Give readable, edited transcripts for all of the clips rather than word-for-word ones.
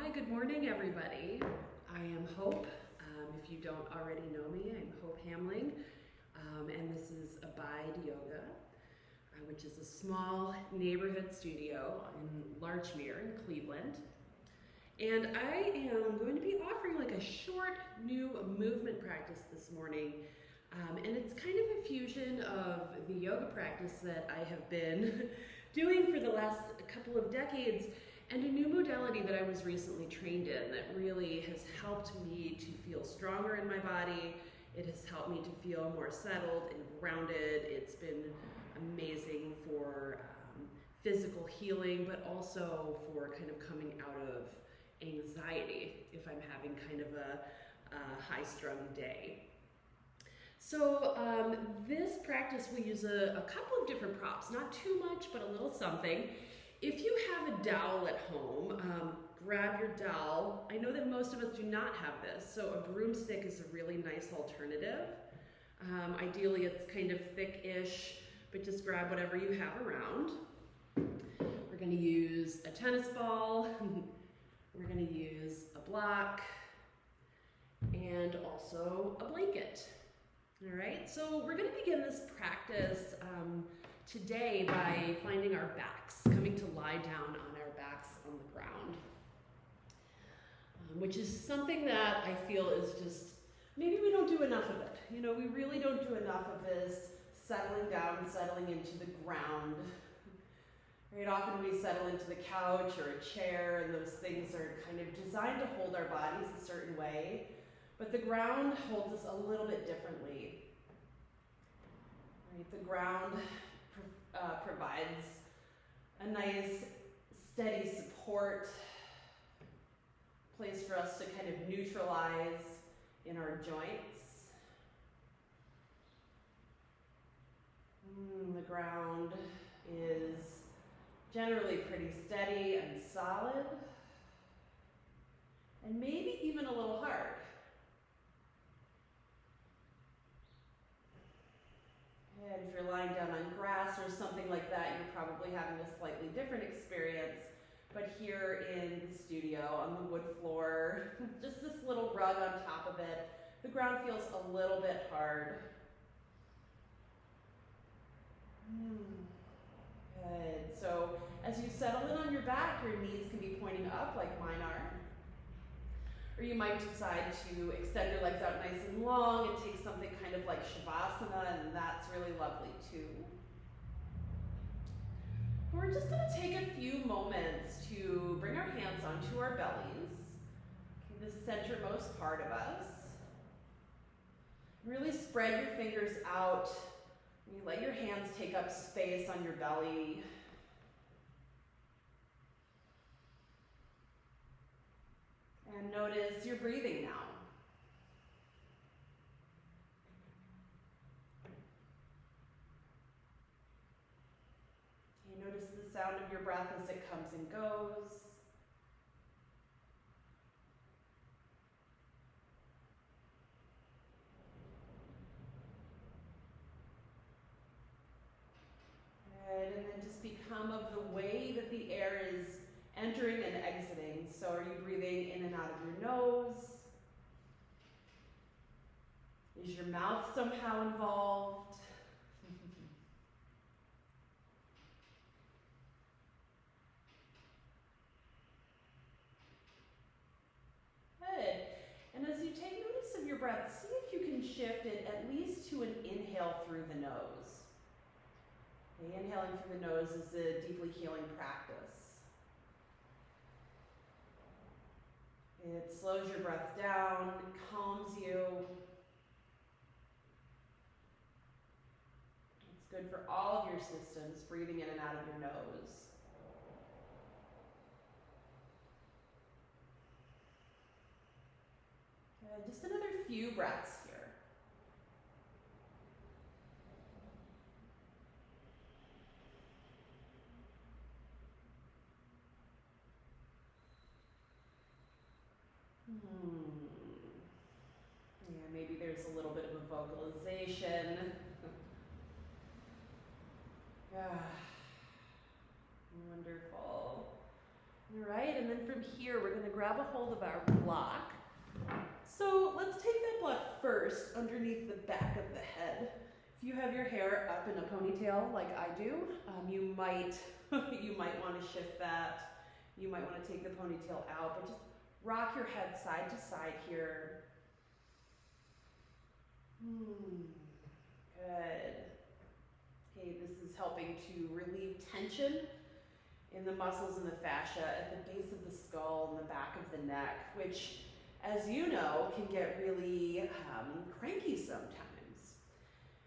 Hi, good morning, everybody. I am Hope. If you don't already know me, I'm Hope Hamling, and this is Abide Yoga, which is a small neighborhood studio in Larchmere in Cleveland. And I am going to be offering like a short new movement practice this morning. And it's kind of a fusion of the yoga practice that I have been doing for the last couple of decades and a new modality that I was recently trained in that really has helped me to feel stronger in my body. It has helped me to feel more settled and grounded. It's been amazing for physical healing, but also for kind of coming out of anxiety if I'm having kind of a high-strung day. So this practice we use a couple of different props, not too much, but a little something. If you have a dowel at home, grab your dowel. I know that most of us do not have this, so a broomstick is a really nice alternative. Ideally it's kind of thick-ish, but just grab whatever you have around. We're going to use a tennis ball, we're going to use a block, and also a blanket. All right, so we're going to begin this practice today by finding our backs, coming to lie down on our backs on the ground, which is something that I feel is just, maybe we don't do enough of it. You know, we really don't do enough of this settling down, settling into the ground. Right, often we settle into the couch or a chair, and those things are kind of designed to hold our bodies a certain way, but the ground holds us a little bit differently. Right, the ground provides a nice, steady support, place for us to kind of neutralize in our joints. The ground is generally pretty steady and solid, and maybe even a little hard. And if you're lying down on grass or something like that, you're probably having a slightly different experience. But here in the studio, on the wood floor, just this little rug on top of it, the ground feels a little bit hard. Good. So as you settle in on your back, your knees can be pointing up like mine are. Or you might decide to extend your legs out nice and long and take something kind of like Shavasana, and that's really lovely too. We're just going to take a few moments to bring our hands onto our bellies, the centermost part of us. Really spread your fingers out. You let your hands take up space on your belly. And notice your breathing now. Okay, notice the sound of your breath as it comes and goes. Good, and then just become of the way that the air is entering and exiting. So are you breathing in and out of your nose? Is your mouth somehow involved? Good. And as you take notice of your breath, see if you can shift it at least to an inhale through the nose. Okay, inhaling through the nose is a deeply healing practice. It slows your breath down, calms you. It's good for all of your systems, breathing in and out of your nose. Just another few breaths here. Yeah, maybe there's a little bit of a vocalization. Wonderful. All right, and then from here, we're gonna grab a hold of our block. So let's take that block first underneath the back of the head. If you have your hair up in a ponytail like I do, you might want to shift that. You might want to take the ponytail out, but just rock your head side to side here. Good. Okay, this is helping to relieve tension in the muscles and the fascia at the base of the skull and the back of the neck, which, as you know, can get really cranky sometimes.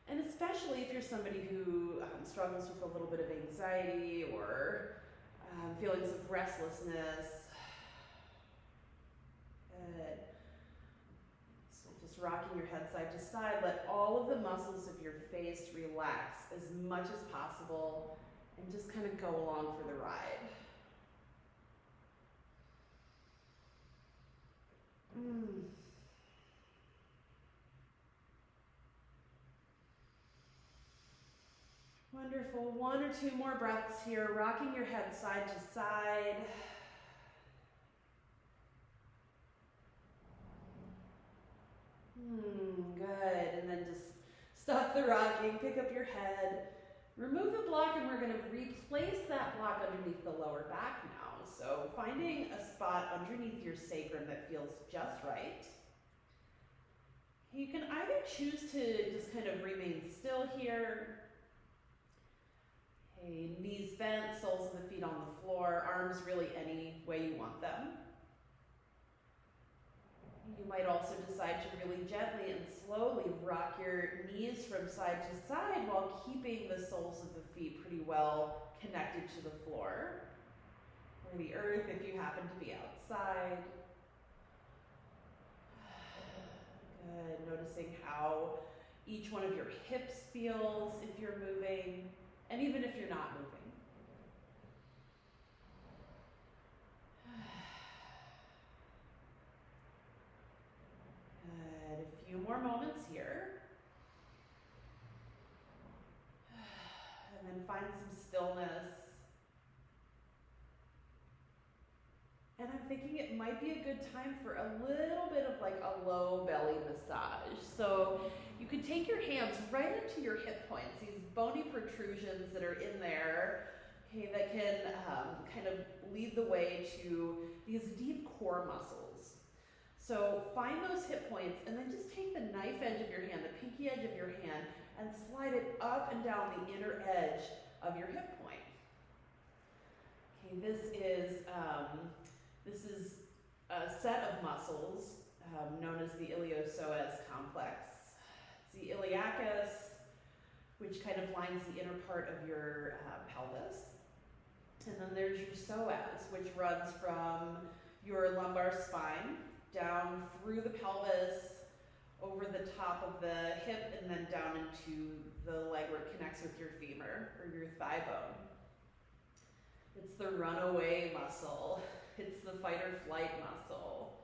And especially if you're somebody who struggles with a little bit of anxiety or feelings of restlessness. Good. So just rocking your head side to side, let all of the muscles of your face relax as much as possible and just kind of go along for the ride. Wonderful. 1 or 2 more breaths here, rocking your head side to side. Good. And then just stop the rocking, pick up your head, remove the block, and we're going to replace that block underneath the lower back now. So finding a spot underneath your sacrum that feels just right. You can either choose to just kind of remain still here. Okay, knees bent, soles of the feet on the floor, arms really any way you want them. You might also decide to really gently and slowly rock your knees from side to side while keeping the soles of the feet pretty well connected to the floor or the earth if you happen to be outside. Good. Noticing how each one of your hips feels if you're moving, and even if you're not moving. Good. A few more moments here. And then find some stillness. And I'm thinking it might be a good time for a little bit of like a low belly massage. So you can take your hands right up to your hip points, these bony protrusions that are in there, okay, that can kind of lead the way to these deep core muscles. So find those hip points and then just take the knife edge of your hand, the pinky edge of your hand, and slide it up and down the inner edge of your hip point. Okay, this is a set of muscles known as the iliopsoas complex. It's the iliacus, which kind of lines the inner part of your pelvis. And then there's your psoas, which runs from your lumbar spine down through the pelvis, over the top of the hip, and then down into the leg where it connects with your femur or your thigh bone. It's the runaway muscle. It's the fight or flight muscle.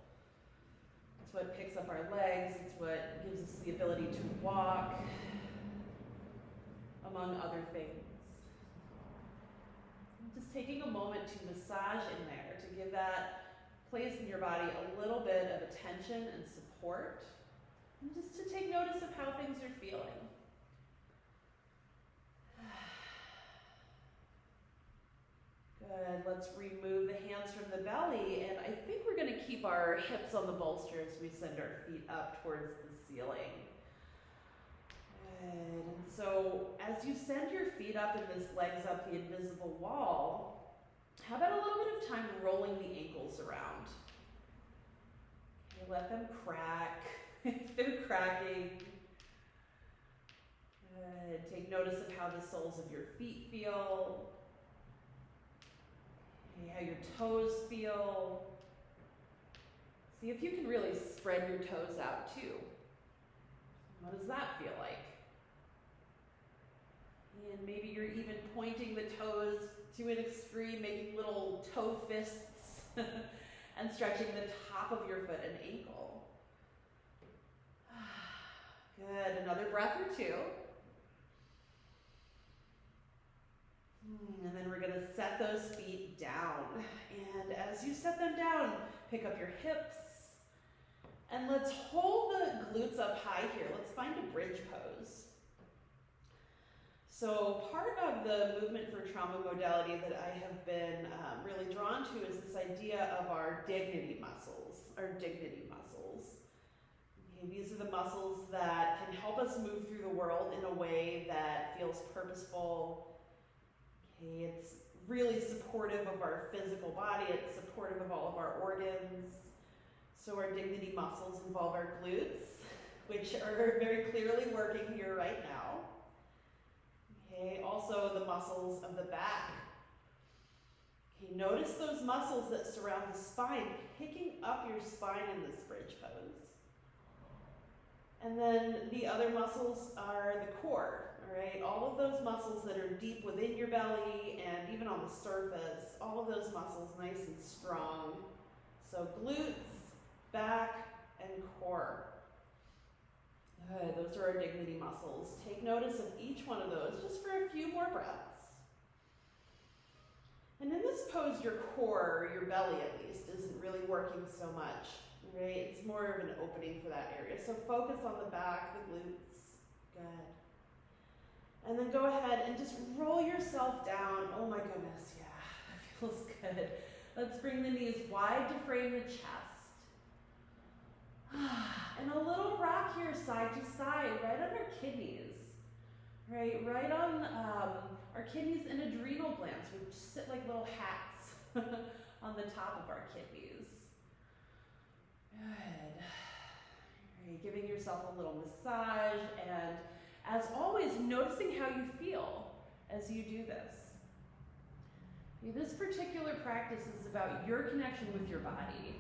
It's what picks up our legs. It's what gives us the ability to walk, among other things. Just taking a moment to massage in there, to give that place in your body a little bit of attention and support, and just to take notice of how things are feeling. Good. Let's remove the hands from the belly, and I think we're going to keep our hips on the bolster as we send our feet up towards the ceiling. Good. And so as you send your feet up and this legs up the invisible wall, how about a little bit of time rolling the ankles around? Okay, let them crack if they're cracking. Good. Take notice of how the soles of your feet feel. Okay, how your toes feel. See if you can really spread your toes out too. What does that feel like? And maybe you're even pointing the toes to an extreme, making little toe fists and stretching the top of your foot and ankle. Good. Another breath or two. And then we're gonna set those feet down. And as you set them down, pick up your hips. And let's hold the glutes up high here. Let's find a bridge pose. So part of the movement for trauma modality that I have been really drawn to is this idea of our dignity muscles, Okay, these are the muscles that can help us move through the world in a way that feels purposeful. Okay, it's really supportive of our physical body. It's supportive of all of our organs. So our dignity muscles involve our glutes, which are very clearly working here right now. Okay, also the muscles of the back. Okay, notice those muscles that surround the spine, picking up your spine in this bridge pose. And then the other muscles are the core, all right? All of those muscles that are deep within your belly and even on the surface, all of those muscles nice and strong. So glutes, back, and core. Good, those are our dignity muscles. Take notice of each one of those just for a few more breaths. And in this pose, your core, your belly at least, isn't really working so much, right? It's more of an opening for that area. So focus on the back, the glutes. Good. And then go ahead and just roll yourself down. Oh my goodness, yeah, that feels good. Let's bring the knees wide to frame the chest. And a little rock here side to side, right on our kidneys. Right on our kidneys and adrenal glands, which sit like little hats on the top of our kidneys. Good. Right, giving yourself a little massage, and as always, noticing how you feel as you do this. This particular practice is about your connection with your body.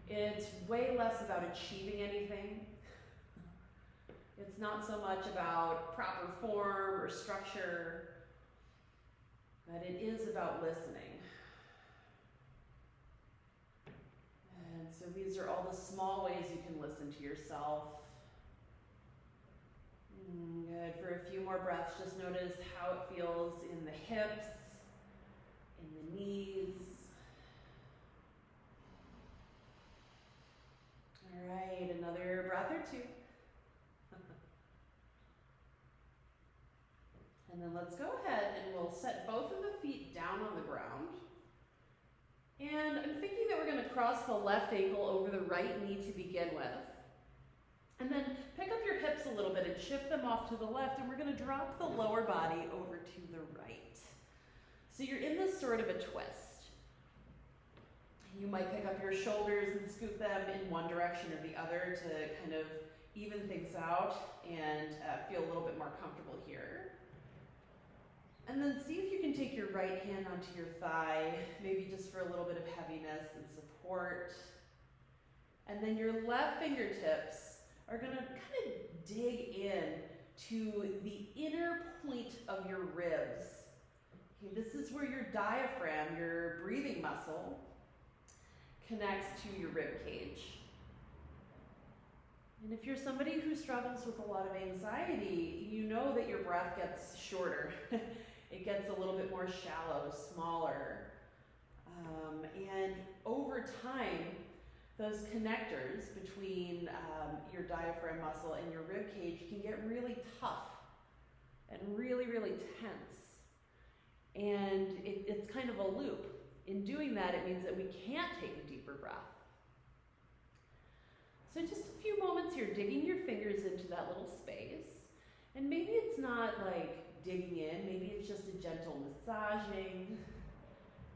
It's way less about achieving anything. It's not so much about proper form or structure, but it is about listening. And so these are all the small ways you can listen to yourself. Good. For a few more breaths, just notice how it feels in the hips, in the knees. All right, another breath or two. And then let's go ahead and we'll set both of the feet down on the ground. And I'm thinking that we're going to cross the left ankle over the right knee to begin with. And then pick up your hips a little bit and shift them off to the left, and we're going to drop the lower body over to the right. So you're in this sort of a twist. You might pick up your shoulders and scoop them in one direction or the other to kind of even things out and feel a little bit more comfortable here. And then see if you can take your right hand onto your thigh, maybe just for a little bit of heaviness and support. And then your left fingertips are going to kind of dig in to the inner point of your ribs. Okay, this is where your diaphragm, your breathing muscle, connects to your rib cage. And if you're somebody who struggles with a lot of anxiety, you know that your breath gets shorter. It gets a little bit more shallow, smaller. And over time, those connectors between your diaphragm muscle and your rib cage can get really tough and really, really tense. And it's kind of a loop. In doing that, it means that we can't take a deeper breath. So just a few moments here, digging your fingers into that little space. And maybe it's not like digging in, maybe it's just a gentle massaging.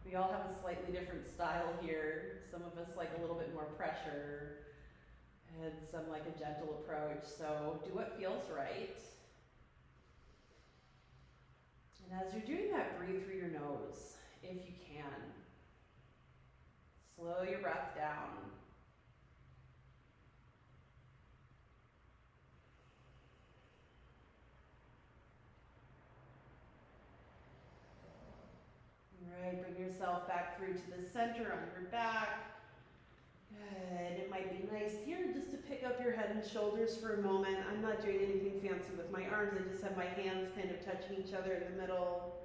We all have a slightly different style here. Some of us like a little bit more pressure, and some like a gentle approach. So do what feels right. And as you're doing that, breathe through your nose, if you can. Slow your breath down. Right, bring yourself back through to the center on your back. Good. It might be nice here just to pick up your head and shoulders for a moment. I'm not doing anything fancy with my arms. I just have my hands kind of touching each other in the middle.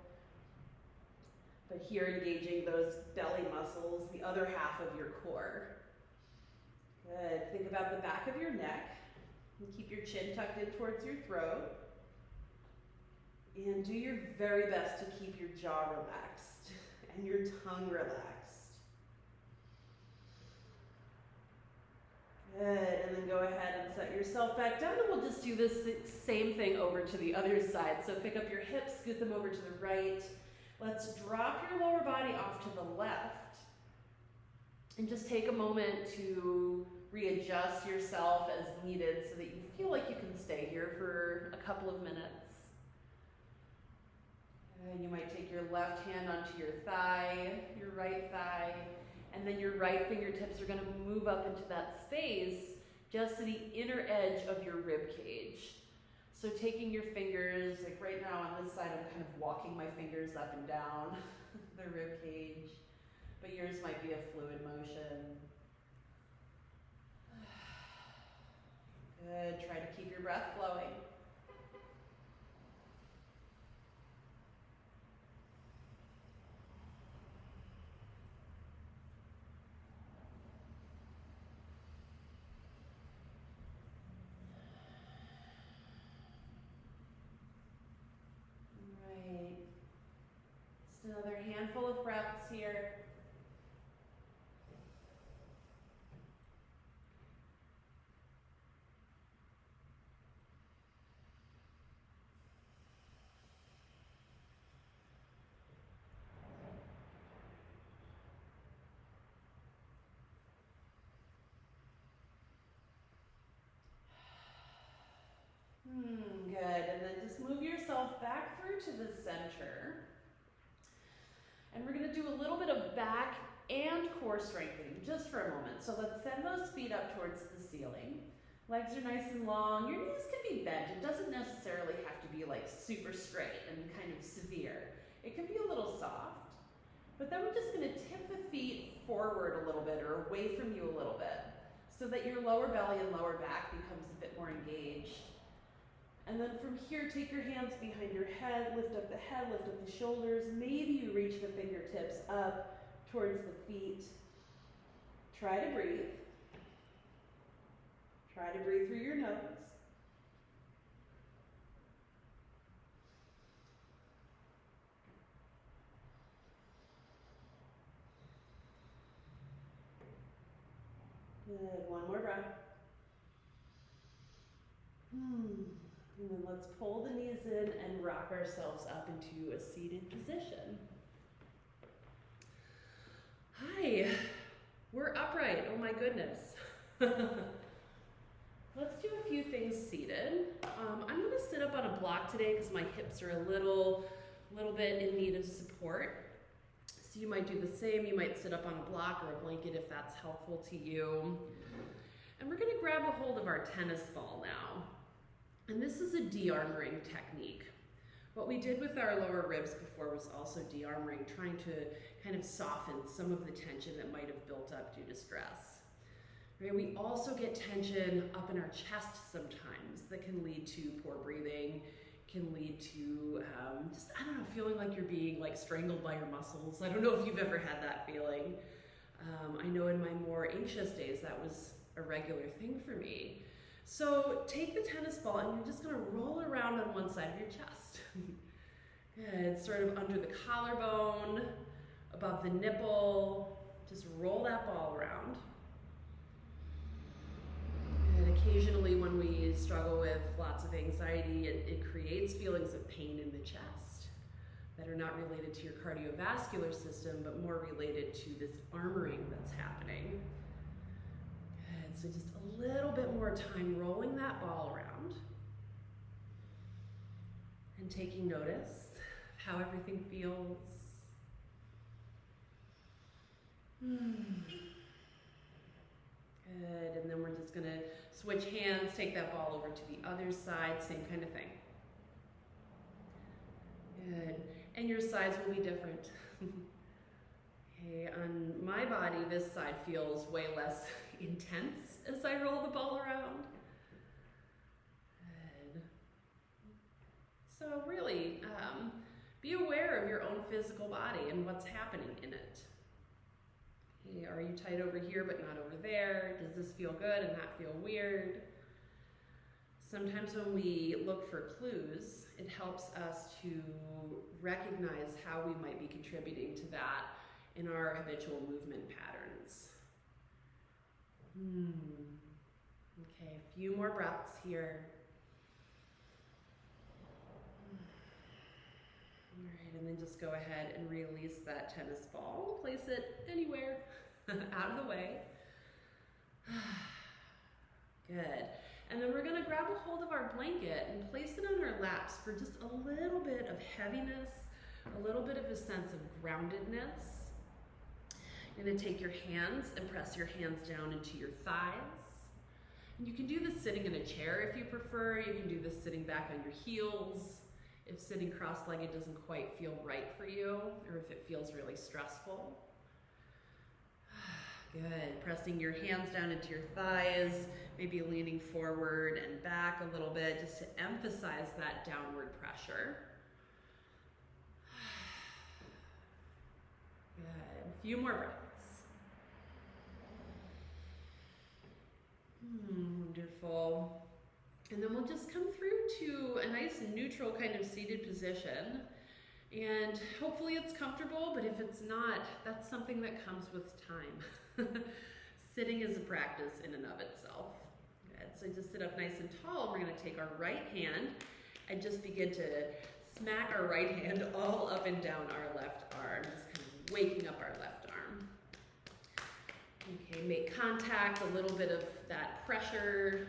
But here engaging those belly muscles, the other half of your core. Good. Think about the back of your neck. And keep your chin tucked in towards your throat. And do your very best to keep your jaw relaxed and your tongue relaxed. Good, and then go ahead and set yourself back down, and we'll just do this same thing over to the other side. So pick up your hips, scoot them over to the right. Let's drop your lower body off to the left. And just take a moment to readjust yourself as needed so that you feel like you can stay here for a couple of minutes. And you might take your left hand onto your thigh, your right thigh, and then your right fingertips are going to move up into that space just to the inner edge of your rib cage. So taking your fingers, like right now on this side, I'm kind of walking my fingers up and down the rib cage, but yours might be a fluid motion. Good, try to keep your breath flowing. Another handful of breaths here. Good, and then just move yourself back through to the center. And we're going to do a little bit of back and core strengthening just for a moment. So let's send those feet up towards the ceiling. Legs are nice and long. Your knees can be bent. It doesn't necessarily have to be like super straight and kind of severe. It can be a little soft. But then we're just going to tip the feet forward a little bit or away from you a little bit so that your lower belly and lower back becomes a bit more engaged. And then from here, take your hands behind your head, lift up the shoulders. Maybe you reach the fingertips up towards the feet. Try to breathe. Try to breathe through your nose. Good, one more breath. And then let's pull the knees in and rock ourselves up into a seated position. Hi, we're upright, oh my goodness. Let's do a few things seated. I'm gonna sit up on a block today because my hips are a little bit in need of support. So you might do the same. You might sit up on a block or a blanket if that's helpful to you. And we're gonna grab a hold of our tennis ball now. And this is a dearmoring technique. What we did with our lower ribs before was also dearmoring, trying to kind of soften some of the tension that might have built up due to stress. Right? We also get tension up in our chest sometimes that can lead to poor breathing, can lead to just, I don't know, feeling like you're being like strangled by your muscles. I don't know if you've ever had that feeling. I know in my more anxious days that was a regular thing for me. So take the tennis ball and you're just going to roll it around on one side of your chest. Good, sort of under the collarbone, above the nipple. Just roll that ball around. And occasionally when we struggle with lots of anxiety, it creates feelings of pain in the chest that are not related to your cardiovascular system, but more related to this armoring that's happening. So just a little bit more time rolling that ball around and taking notice of how everything feels. Good, and then we're just gonna switch hands, take that ball over to the other side, same kind of thing. Good, and your sides will be different. Okay, on my body, this side feels way less intense as I roll the ball around. Good. So really, Be aware of your own physical body and what's happening in it. Okay, are you tight over here but not over there? Does this feel good and not feel weird? Sometimes when we look for clues, it helps us to recognize how we might be contributing to that in our habitual movement patterns. Okay, a few more breaths here. All right, and then just go ahead and release that tennis ball. Place it anywhere out of the way. Good. And then we're going to grab a hold of our blanket and place it on our laps for just a little bit of heaviness, a little bit of a sense of groundedness. You're going to take your hands and press your hands down into your thighs. And you can do this sitting in a chair if you prefer. You can do this sitting back on your heels if sitting cross-legged doesn't quite feel right for you, or if it feels really stressful. Good. Pressing your hands down into your thighs, maybe leaning forward and back a little bit just to emphasize that downward pressure. Good. A few more breaths. Wonderful. And then we'll just come through to a nice neutral kind of seated position. And hopefully it's comfortable, but if it's not, that's something that comes with time. Sitting is a practice in and of itself. Good. So just sit up nice and tall. We're going to take our right hand and just begin to smack our right hand all up and down our left arm, just kind of waking up our left arm. Okay, make contact, a little bit of that pressure,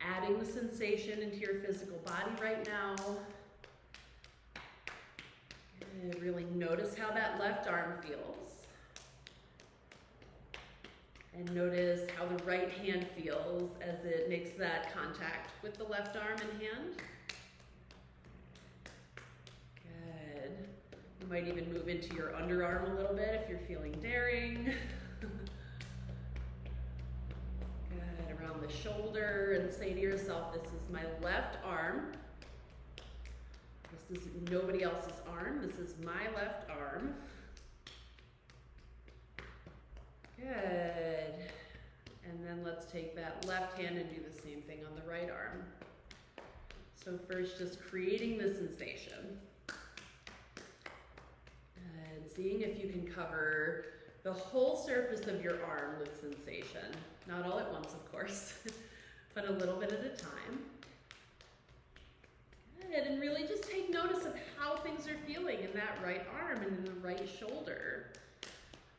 adding the sensation into your physical body right now. Good. Really notice how that left arm feels. And notice how the right hand feels as it makes that contact with the left arm and hand. Good. You might even move into your underarm a little bit if you're feeling daring. Good. Around the shoulder, and say to yourself, this is my left arm. This is nobody else's arm. This is my left arm. Good. And then let's take that left hand and do the same thing on the right arm. So first, just creating the sensation. And seeing if you can cover the whole surface of your arm with sensation. Not all at once, of course, but a little bit at a time. Good. And really just take notice of how things are feeling in that right arm and in the right shoulder.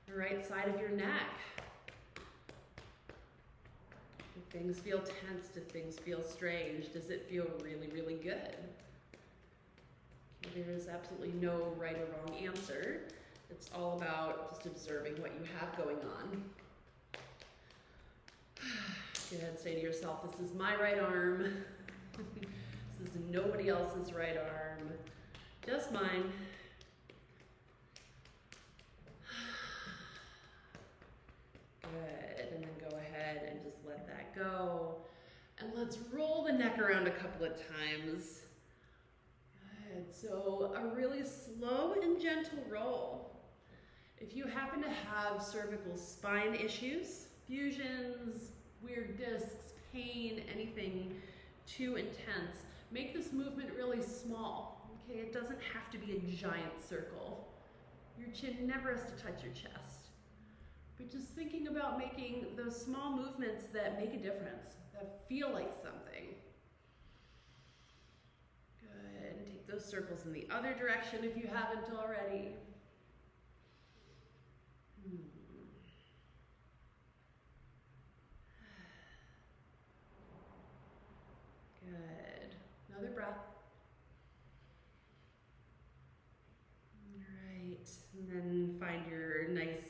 The right side of your neck. Do things feel tense? Do things feel strange? Does it feel really, really good? Okay, there is absolutely no right or wrong answer. It's all about just observing what you have going on. Good. Say to yourself, this is my right arm. This is nobody else's right arm. Just mine. Good, and then go ahead and just let that go. And let's roll the neck around a couple of times. Good, so a really slow and gentle roll. If you happen to have cervical spine issues, fusions, weird discs, pain, anything too intense, make this movement really small. Okay, it doesn't have to be a giant circle. Your chin never has to touch your chest. But just thinking about making those small movements that make a difference, that feel like something. Good, and take those circles in the other direction if you haven't already. Good, another breath. All right, and then find your nice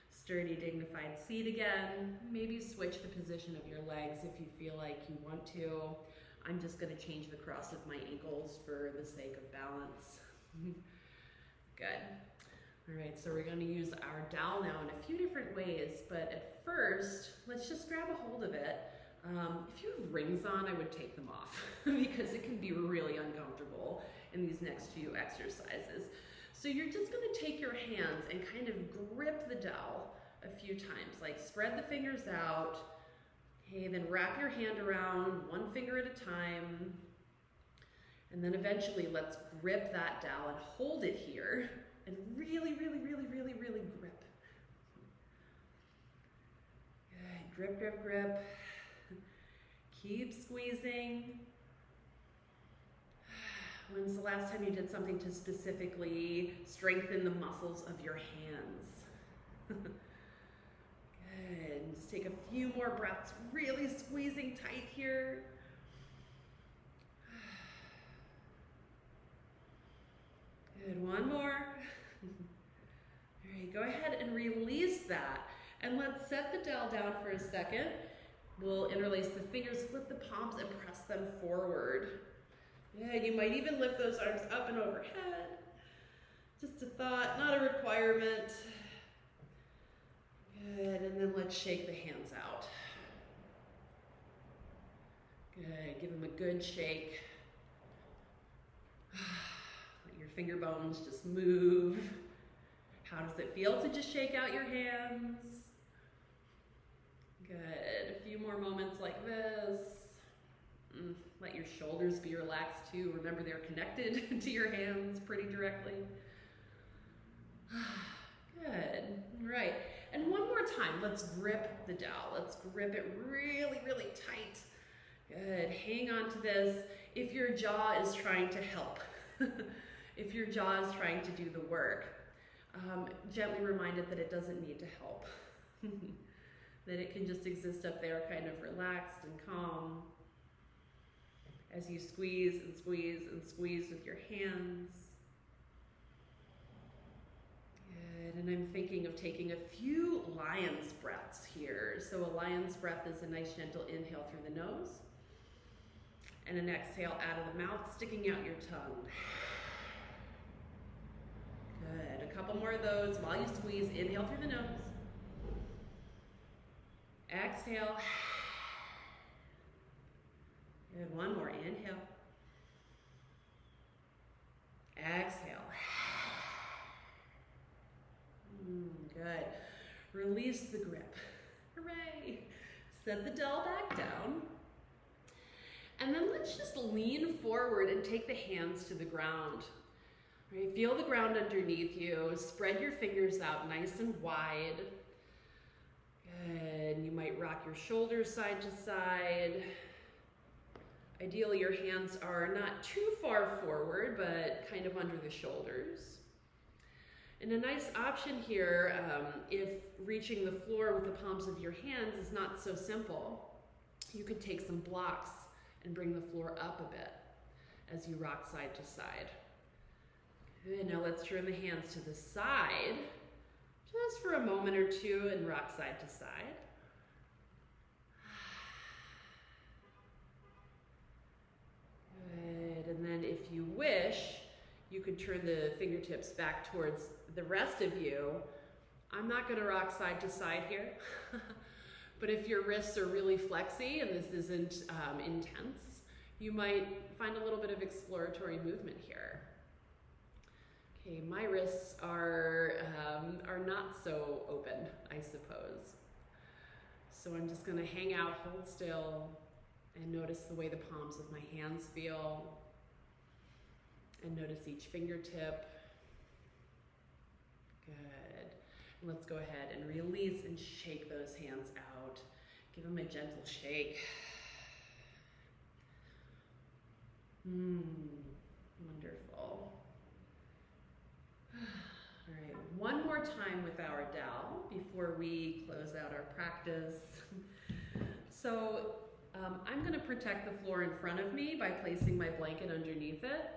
sturdy, dignified seat again. Maybe switch the position of your legs if you feel like you want to. I'm just going to change the cross of my ankles for the sake of balance. Good. All right, so we're going to use our dowel now in a few different ways, but at first, let's just grab a hold of it If you have rings on, I would take them off because it can be really uncomfortable in these next few exercises. So you're just going to take your hands and kind of grip the dowel a few times, like spread the fingers out, okay, then wrap your hand around one finger at a time, and then eventually let's grip that dowel and hold it here and really, really, really, really, really grip. Good. Grip, grip, grip. Keep squeezing. When's the last time you did something to specifically strengthen the muscles of your hands? Good. Just take a few more breaths, really squeezing tight here. Good. One more. All right, go ahead and release that. And let's set the dowel down for a second. We'll interlace the fingers, flip the palms, and press them forward. Yeah, you might even lift those arms up and overhead. Just a thought, not a requirement. Good, and then let's shake the hands out. Good, give them a good shake. Let your finger bones just move. How does it feel to just shake out your hands? Good, a few more moments like this. Let your shoulders be relaxed too. Remember, they're connected to your hands pretty directly. Good, right. And one more time, let's grip the dowel. Let's grip it really, really tight. Good, hang on to this. If your jaw is trying to help, if your jaw is trying to do the work, gently remind it that it doesn't need to help. That it can just exist up there kind of relaxed and calm as you squeeze and squeeze and squeeze with your hands. Good, and I'm thinking of taking a few lion's breaths here. So a lion's breath is a nice gentle inhale through the nose and an exhale out of the mouth, sticking out your tongue. Good, a couple more of those while you squeeze. Inhale through the nose. Exhale. Good, one more, inhale. Exhale. Good. Release the grip. Hooray. Set the dowel back down. And then let's just lean forward and take the hands to the ground. Right, feel the ground underneath you. Spread your fingers out nice and wide. Good. You might rock your shoulders side to side. Ideally, your hands are not too far forward, but kind of under the shoulders. And a nice option here, if reaching the floor with the palms of your hands is not so simple, you could take some blocks and bring the floor up a bit as you rock side to side. Good, now let's turn the hands to the side, just for a moment or two, and rock side to side. Good, and then if you wish, you could turn the fingertips back towards the rest of you. I'm not gonna rock side to side here, but if your wrists are really flexy and this isn't intense, you might find a little bit of exploratory movement here. Okay, my wrists are not so open, I suppose. So I'm just gonna hang out, hold still, and notice the way the palms of my hands feel. And notice each fingertip. Good. And let's go ahead and release and shake those hands out. Give them a gentle shake. Wonderful. All right, one more time with our dowel before we close out our practice. So I'm going to protect the floor in front of me by placing my blanket underneath it.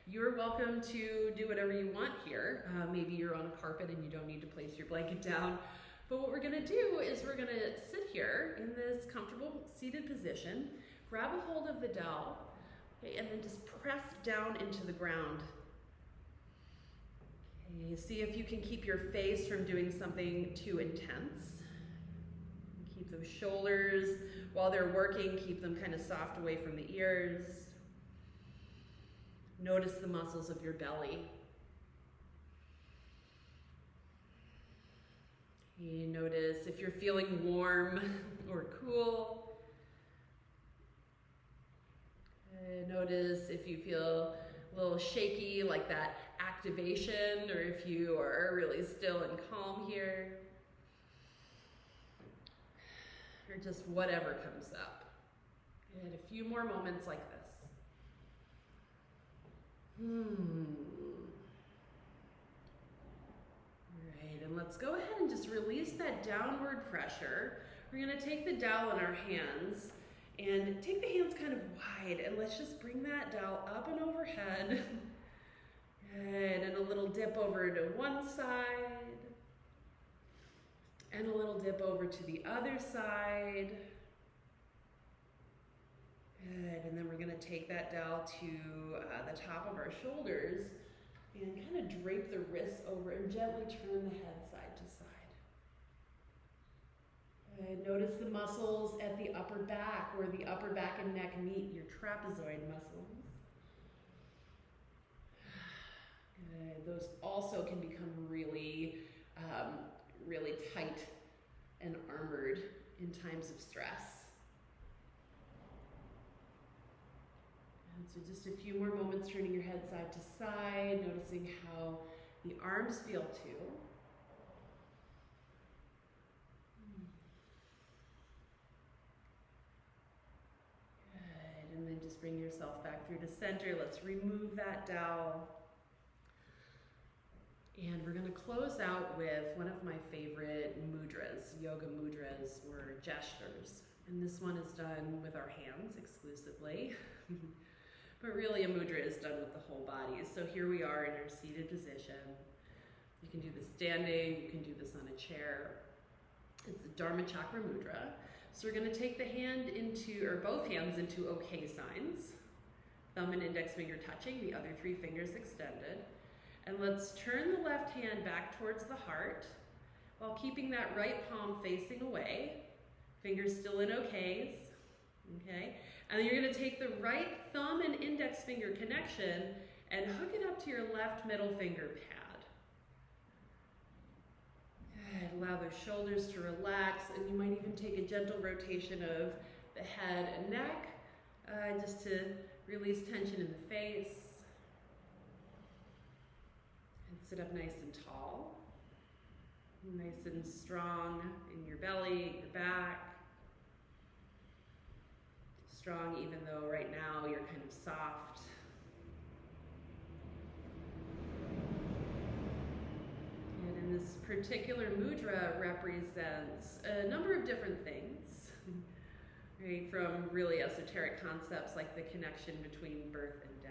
You're welcome to do whatever you want here. Maybe you're on a carpet and you don't need to place your blanket down. But what we're going to do is we're going to sit here in this comfortable seated position, grab a hold of the dowel, okay, and then just press down into the ground. Okay, see if you can keep your face from doing something too intense. Keep those shoulders, while they're working, keep them kind of soft away from the ears. Notice the muscles of your belly. You notice if you're feeling warm or cool. Notice if you feel a little shaky, like that activation, or if you are really still and calm here. Or just whatever comes up. And a few more moments like this. All right, and let's go ahead and just release that downward pressure. We're going to take the dowel in our hands and take the hands kind of wide, and let's just bring that dowel up and overhead. Good, and a little dip over to one side. And a little dip over to the other side. Good, and then we're gonna take that dowel to the top of our shoulders and kind of drape the wrists over and gently turn the head side to side. Good, notice the muscles at the upper back, where the upper back and neck meet, your trapezoid muscles. Good, those also can become really really tight and armored in times of stress. And so just a few more moments turning your head side to side, noticing how the arms feel too. Good, and then just bring yourself back through to center. Let's remove that dowel. And we're going to close out with one of my favorite mudras, yoga mudras, or gestures. And this one is done with our hands exclusively. But really a mudra is done with the whole body. So here we are in our seated position. You can do this standing, you can do this on a chair. It's the Dharma Chakra Mudra. So we're going to take the hand into, or both hands into okay signs. Thumb and index finger touching, the other three fingers extended. And let's turn the left hand back towards the heart while keeping that right palm facing away. Fingers still in okays, okay? And then you're gonna take the right thumb and index finger connection and hook it up to your left middle finger pad. Good, allow those shoulders to relax, and you might even take a gentle rotation of the head and neck, just to release tension in the face. Sit up nice and tall, nice and strong in your belly, your back. Strong even though right now you're kind of soft. And in this particular mudra represents a number of different things, right? From really esoteric concepts like the connection between birth and death.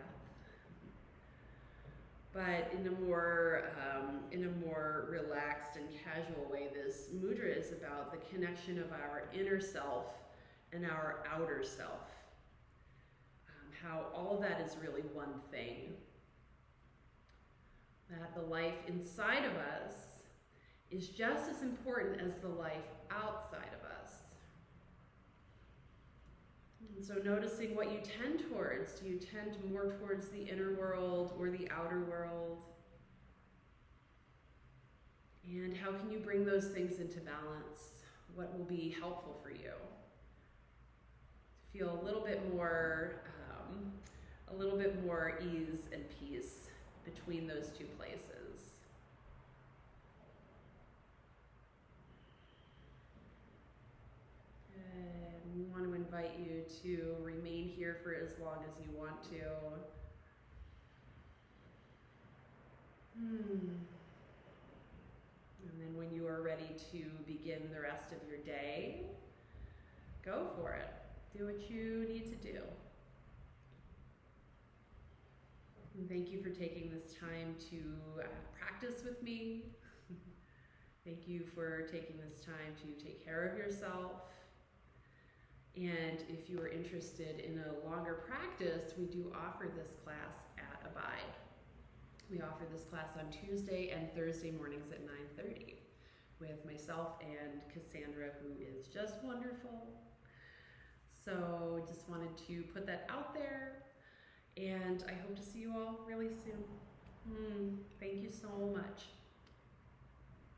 But in a more relaxed and casual way, this mudra is about the connection of our inner self and our outer self. How all of that is really one thing. That the life inside of us is just as important as the life outside of us. And so noticing what you tend towards. Do you tend more towards the inner world or the outer world? And how can you bring those things into balance? What will be helpful for you? To feel a little bit more ease and peace between those two places. We want to invite you to remain here for as long as you want to. And then when you are ready to begin the rest of your day, go for it. Do what you need to do. And thank you for taking this time to practice with me. Thank you for taking this time to take care of yourself. And if you are interested in a longer practice, we do offer this class at Abide. We offer this class on Tuesday and Thursday mornings at 9:30. with myself and Cassandra, who is just wonderful. So just wanted to put that out there, and I hope to see you all really soon. Thank you so much.